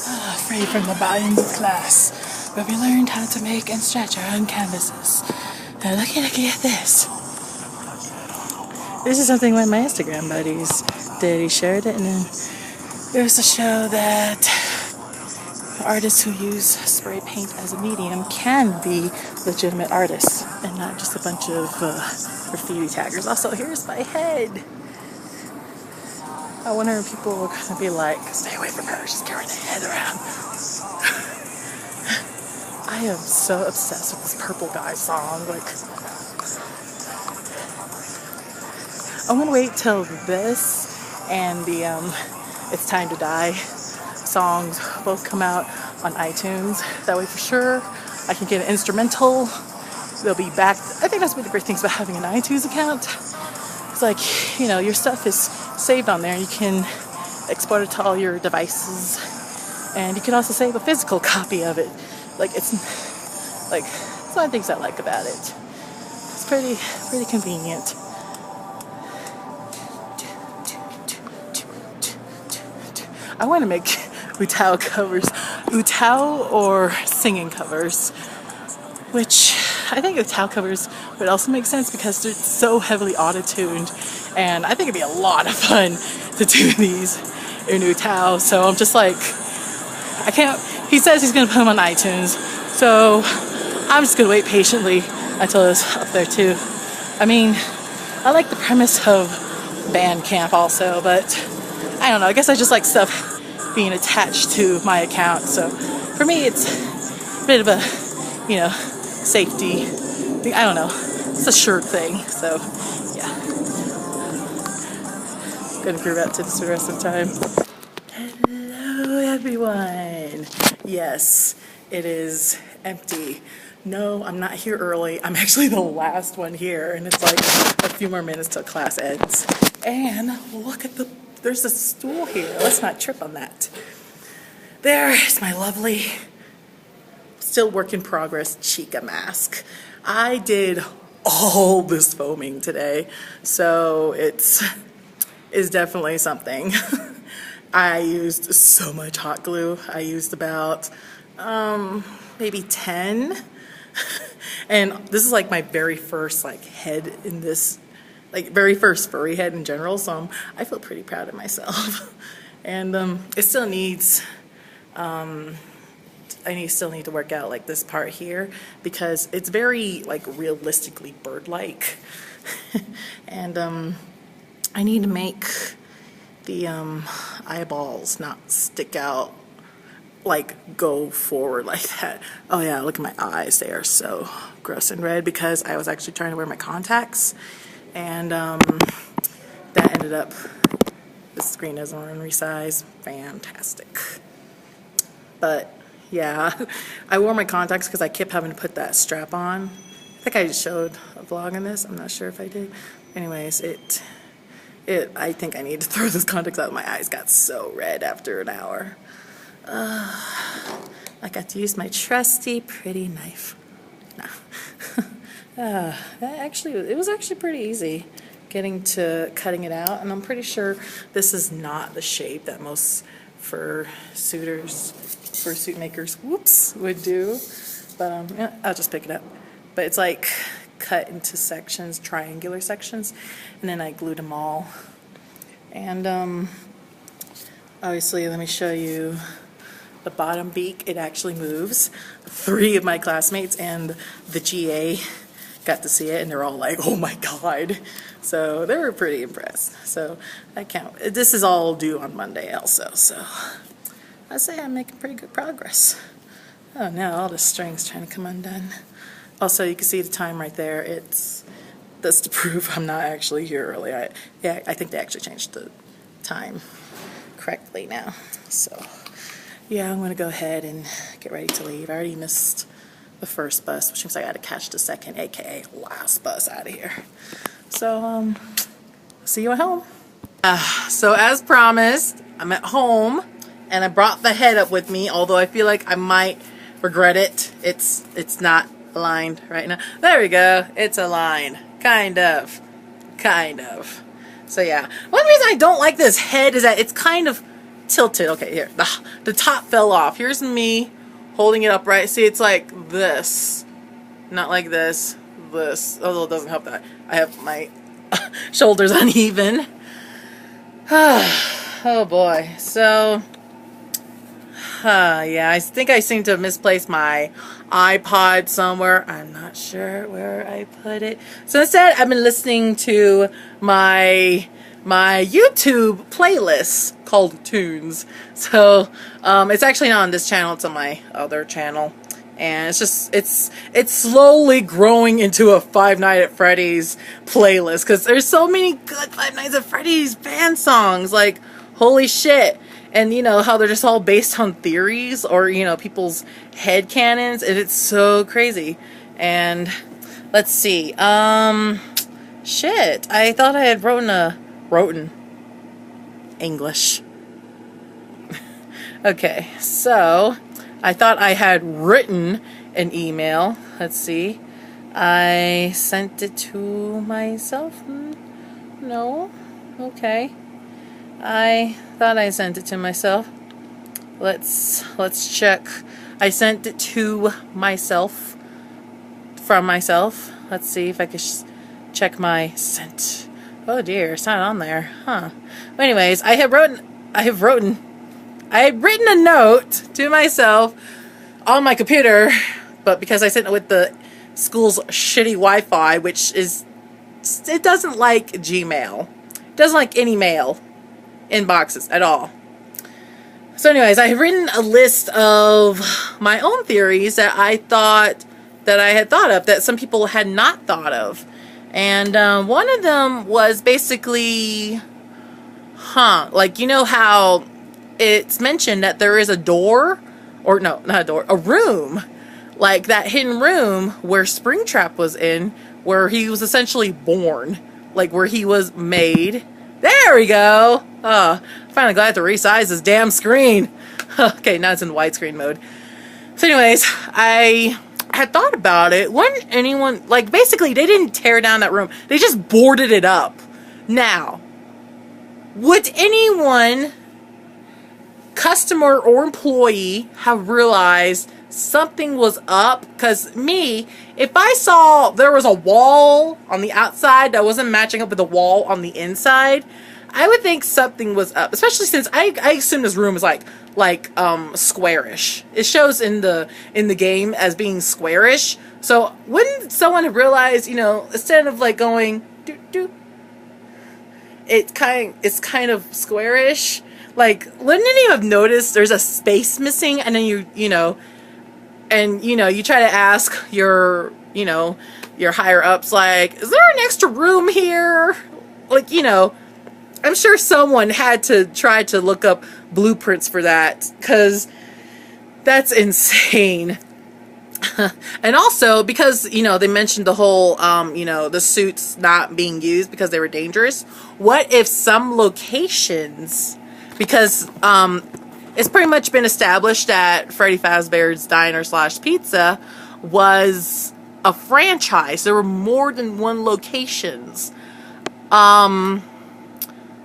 Free from the binds of class, where we learned how to make and stretch our own canvases. Now looky at this. This is something one of my Instagram buddies did. He shared it, and then it was to show that artists who use spray paint as a medium can be legitimate artists and not just a bunch of graffiti taggers. Also, here's my head. I wonder if people are gonna be like, stay away from her, she's carrying her head around. I am so obsessed with this Purple Guy song. Like, I'm gonna wait till this and the It's Time to Die songs both come out on iTunes. That way for sure I can get an instrumental. They'll be back. I think that's one of the great things about having an iTunes account. It's like, you know, your stuff is saved on there. You can export it to all your devices, and you can also save a physical copy of it. Like, it's one of the things I like about it. It's pretty convenient. I want to make Utao covers, Utao or singing covers, which I think Utao covers would also make sense because they're so heavily auto-tuned, and I think it'd be a lot of fun to do these in Utao. So I'm just like, I can't. He says he's gonna put them on iTunes, so I'm just gonna wait patiently until it's up there too. I mean, I like the premise of Bandcamp also, but I don't know. I guess I just like stuff being attached to my account. So for me, it's a bit of a, you know, safety thing. I don't know. It's a shirt thing. So yeah, gonna groove out to this for the rest of the time. Hello, everyone. Yes, it is empty. No, I'm not here early. I'm actually the last one here, and it's like a few more minutes till class ends. And look at there's a stool here. Let's not trip on that. There is my lovely, still work in progress Chica mask. I did all this foaming today, so it's definitely something. I used so much hot glue. I used about maybe 10. And this is like my very first like head in this, like very first furry head in general, so I feel pretty proud of myself. And it still needs, still need to work out like this part here because it's very like realistically bird-like. And I need to make the eyeballs not stick out, like go forward like that. Oh yeah, look at my eyes, they are so gross and red because I was actually trying to wear my contacts, and that ended up, the screen doesn't want to resize. Fantastic. But yeah, I wore my contacts because I kept having to put that strap on. I think I showed a vlog on this, I'm not sure if I did. Anyways, I think I need to throw those contacts out. My eyes got so red after an hour. I got to use my trusty pretty knife. No. It was actually pretty easy getting to cutting it out, and I'm pretty sure this is not the shape that most fursuit makers, whoops, would do. But yeah, I'll just pick it up. But it's like cut into sections, triangular sections, and then I glued them all. And obviously, let me show you the bottom beak. It actually moves. 3 of my classmates and the GA got to see it, and they're all like, oh my god. So they were pretty impressed. So I can't, this is all due on Monday also, so I say I'm making pretty good progress. Oh no, all the string's trying to come undone. Also, you can see the time right there. That's to prove I'm not actually here early. I think they actually changed the time correctly now. So yeah, I'm gonna go ahead and get ready to leave. I already missed the first bus, which means I gotta catch the second, aka last bus out of here. So see you at home. So as promised, I'm at home, and I brought the head up with me, although I feel like I might regret it. It's not aligned right now. There we go. It's aligned. Kind of. So yeah. One reason I don't like this head is that it's kind of tilted. Okay, here. The top fell off. Here's me holding it upright. See, it's like this. Not like this. This. Although it doesn't help that I have my shoulders uneven. Oh boy. So, yeah, I think I seem to have misplaced my iPod somewhere. I'm not sure where I put it. So instead, I've been listening to my YouTube playlist called Tunes. So it's actually not on this channel, it's on my other channel. And it's just, it's slowly growing into a Five Nights at Freddy's playlist, because there's so many good Five Nights at Freddy's fan songs, like, holy shit. And you know how they're just all based on theories, or, you know, people's head canons, and it's so crazy. And let's see, shit, I thought I had written English. Okay, so I thought I had written an email. Let's see. I sent it to myself. No. Okay. I thought I sent it to myself. Let's check. I sent it to myself from myself. Let's see if I can check my sent. Oh dear, it's not on there. Huh. But anyways, I had written a note to myself on my computer, but because I sent it with the school's shitty Wi-Fi, which is, it doesn't like Gmail. It doesn't like any mail inboxes at all. So anyways, I have written a list of my own theories that I had thought of that some people had not thought of. And one of them was basically, like, you know how it's mentioned that there is a door, or no, not a door, a room, like that hidden room where Springtrap was in, where he was essentially born, like where he was made. There we go. Finally glad to resize this damn screen. Okay, now it's in widescreen mode. So anyways, I had thought about it. Wouldn't anyone, like, basically they didn't tear down that room, they just boarded it up. Now, would anyone, customer or employee, have realized something was up? Because me, if I saw there was a wall on the outside that wasn't matching up with the wall on the inside, I would think something was up. Especially since I assume this room is like squarish. It shows in the game as being squarish. So wouldn't someone have realized, you know, instead of like going doo doo, it's kind of squarish. Like, wouldn't you have noticed there's a space missing, and then you try to ask your higher ups, like, is there an extra room here? Like, you know, I'm sure someone had to try to look up blueprints for that, because that's insane. And also, because, you know, they mentioned the whole, the suits not being used because they were dangerous. What if some locations, because it's pretty much been established that Freddy Fazbear's Diner / Pizza was a franchise. There were more than one locations.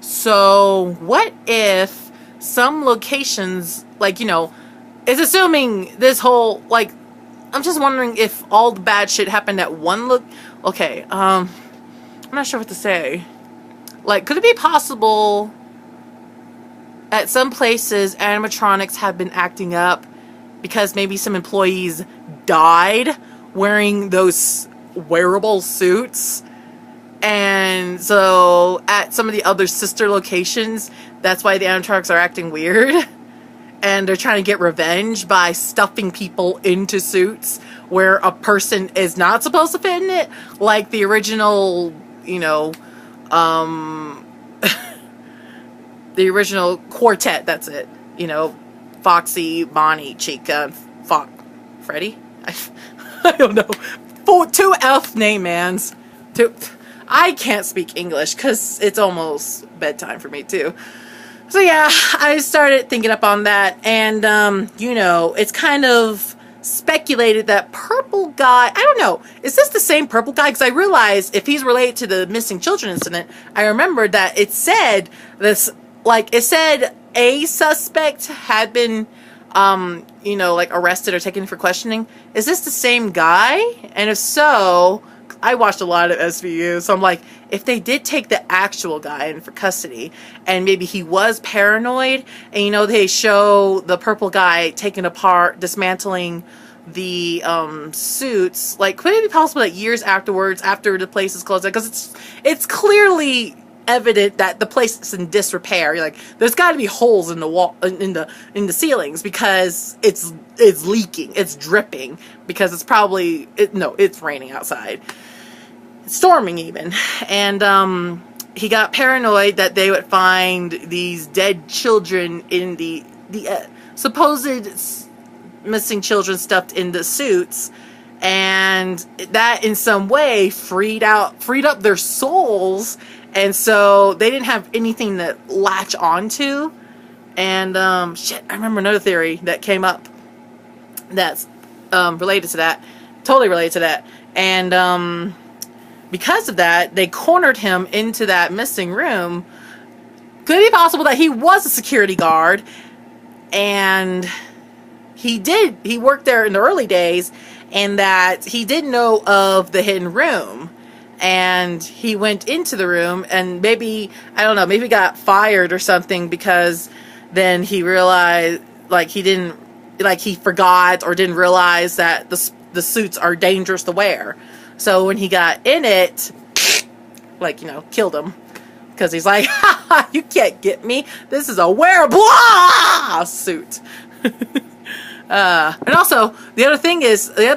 So what if some locations, like, you know, it's assuming this whole, like, I'm just wondering if all the bad shit happened at one okay, I'm not sure what to say. Like, could it be possible at some places animatronics have been acting up because maybe some employees died wearing those wearable suits? And so at some of the other sister locations, that's why the animatronics are acting weird. And they're trying to get revenge by stuffing people into suits where a person is not supposed to fit in it. Like the original, you know, the original quartet, that's it. You know, Foxy, Bonnie, Chica, Freddy? I don't know. 2 elf name mans. I can't speak English because it's almost bedtime for me too. So yeah, I started thinking up on that, and you know, it's kind of speculated that purple guy, I don't know, is this the same purple guy? Because I realized if he's related to the missing children incident, I remembered that it said this, like, it said a suspect had been, you know, like arrested or taken for questioning. Is this the same guy? And if so, I watched a lot of SVU, so I'm like, if they did take the actual guy in for custody, and maybe he was paranoid, and you know, they show the purple guy taking apart, dismantling the suits, like, could it be possible that years afterwards, after the place is closed, because it's clearly evident that the place is in disrepair. You're like, there's got to be holes in the wall, in the ceilings, because it's leaking, it's dripping, because it's probably it's raining outside, it's storming even, and he got paranoid that they would find these dead children in the supposed missing children stuffed in the suits, and that in some way freed up their souls, and so they didn't have anything to latch onto. And shit, I remember another theory that came up that's related to that, totally related to that, and because of that, they cornered him into that missing room. Could it be possible that he was a security guard, and he worked there in the early days, and that he didn't know of the hidden room, and he went into the room, and maybe, I don't know, maybe got fired or something, because then he realized, like, he forgot or didn't realize that the suits are dangerous to wear. So when he got in it, like, you know, killed him. Because he's like, ha ha, you can't get me. This is a wearable suit. And also, the other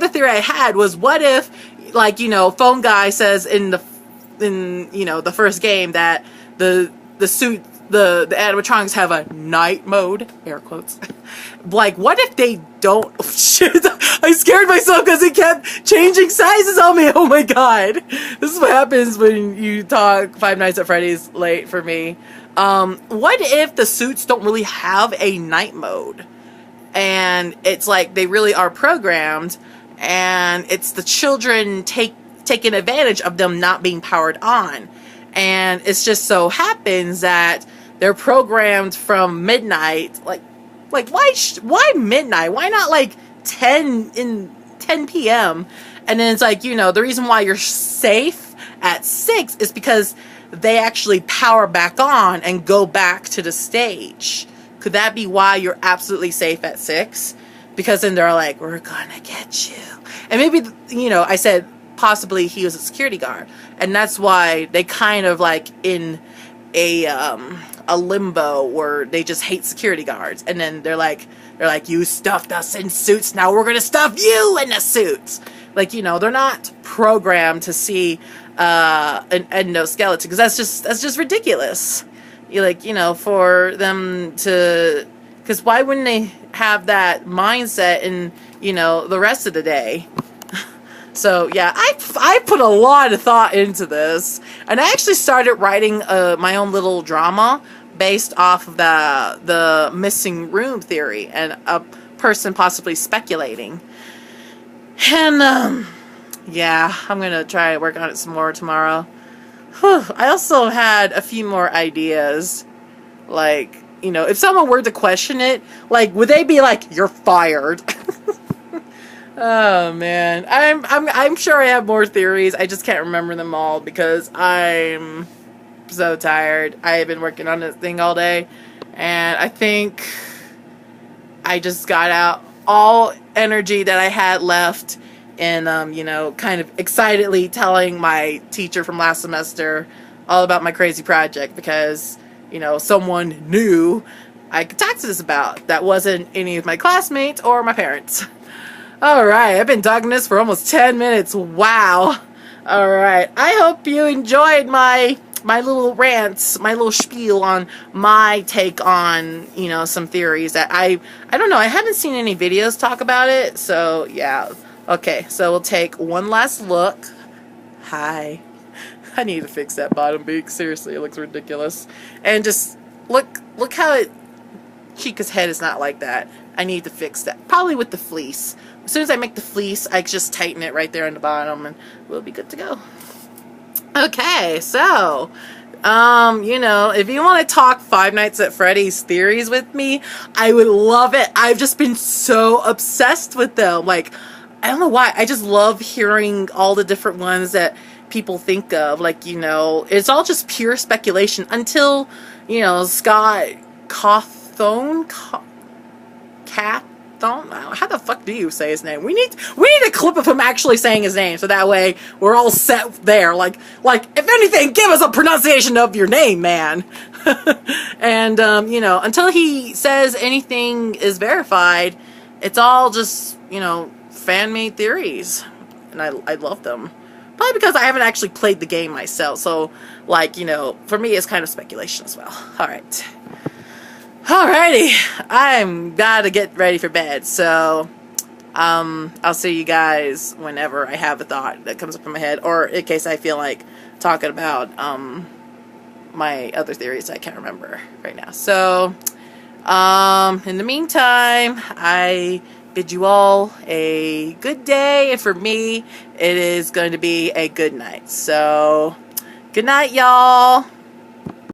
theory I had was, what if, like, you know, phone guy says in you know, the first game that the suit, the animatronics have a night mode, air quotes. Like, what if they don't? Oh, shit, I scared myself because it kept changing sizes on me. Oh my god, this is what happens when you talk Five Nights at Freddy's late for me. What if the suits don't really have a night mode, and it's like they really are programmed, and it's the children taking advantage of them not being powered on, and it's just so happens that they're programmed from midnight, like why midnight? Why not like 10 p.m.? And then it's like, you know, the reason why you're safe at 6 is because they actually power back on and go back to the stage. Could that be why you're absolutely safe at 6? Because then they're like, we're gonna get you. And maybe, you know, I said possibly he was a security guard, and that's why they kind of like in a limbo where they just hate security guards, and then they're like, you stuffed us in suits, now we're gonna stuff you in the suits. Like, you know, they're not programmed to see an endoskeleton, because that's just ridiculous. You like, you know, for them to, because why wouldn't they have that mindset in, you know, the rest of the day? So yeah, I put a lot of thought into this, and I actually started writing my own little drama based off of the missing room theory and a person possibly speculating. And yeah, I'm gonna try to work on it some more tomorrow. Whew. I also had a few more ideas, like, you know, if someone were to question it, like, would they be like, "You're fired"? Oh man, I'm sure I have more theories. I just can't remember them all because I'm so tired. I have been working on this thing all day, and I think I just got out all energy that I had left, and you know, kind of excitedly telling my teacher from last semester all about my crazy project, because, you know, someone new I could talk to this about that wasn't any of my classmates or my parents. Alright, I've been talking this for almost 10 minutes. Wow. Alright, I hope you enjoyed my little rants, my little spiel on my take on, you know, some theories that I don't know, I haven't seen any videos talk about it, so yeah. Okay, so we'll take one last look. Hi. I need to fix that bottom beak. Seriously, it looks ridiculous. And just look how Chica's head is not like that. I need to fix that. Probably with the fleece. As soon as I make the fleece, I just tighten it right there on the bottom, and we'll be good to go. Okay, so You know, if you want to talk Five Nights at Freddy's theories with me, I would love it. I've just been so obsessed with them. Like, I don't know why. I just love hearing all the different ones that people think of. Like, you know, it's all just pure speculation until, you know, Scott Cawthon, how the fuck do you say his name? We need a clip of him actually saying his name, so that way we're all set there. Like if anything, give us a pronunciation of your name, man. And you know, until he says anything is verified, it's all just, you know, fan-made theories, and I love them. Probably because I haven't actually played the game myself, so like, you know, for me it's kind of speculation as well. All right. Alrighty, I'm gotta get ready for bed, so I'll see you guys whenever I have a thought that comes up in my head, or in case I feel like talking about my other theories I can't remember right now. So in the meantime, I bid you all a good day, and for me, it is going to be a good night. So good night, y'all.